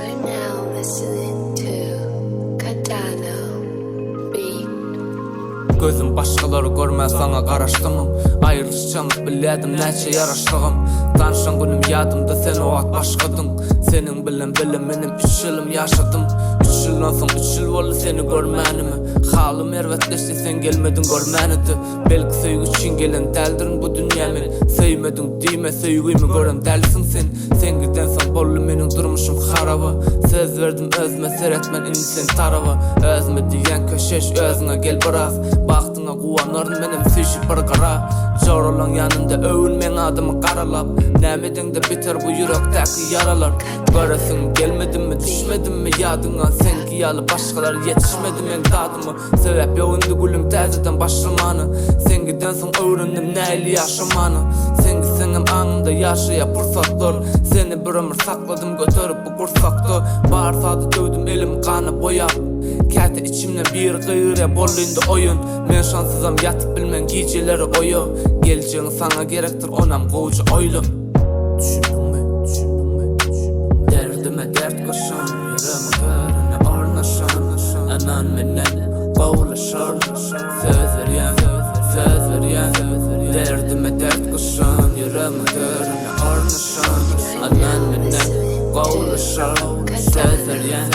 You're now listening to Beat. Gözüm başkaları görmez sana karaştımım. Ayrılışçanlık biledim neçe yaraştığım. Tanışan günüm yadımda sen o at başkadın. Senin bilen benim 3 yılım yaşadım. 3 yıldan son 3 yıl oldu seni görmenimi. Halim ervetleşti sen gelmedin görmenidi. Belki sevgi için gelen deldirin bu dünyamin. Sevmedin diyme sevgimi gören delsin sen. Sen giden son bollu menin durmuşum haraba. Söz verdim özme seyretmen indi sen tarava. Özme diyen köşeş özüne gel biraz. Baktına kuvanırın benim süşü bir kara. Zor olan yanında övülmen adımı karalap. Nemedin de biter bu yürekteki yaralar. Göresin gelmedin mi düşmedin mi yadına. Sen kiyalı başkalar yetişmedi men tadımı. Sebep yoğundu gülüm tezeden başlamanı. Sen gidensin öğrendim neyli yaşamanı. Sen gitsenim anında yaşaya fırsatlar. Seni bir ömür sakladım götürüp bu kursakta. Bağırsadı dövdüm elim kanı boyap. Kati içimden bir gıyre bolluydu oyun. Men şanssızam yatıp bilmen geceleri oyu. Geleceğin sana gerektir onam kovucu oylu. Düşündün mü? Derdime dert koşan, yüreğime görüne ornaşan. Anan menden kovlaşan, söz veryen. Derdime dert koşan, yüreğime görüne ornaşan. Anan menden kovlaşan, söz veryen.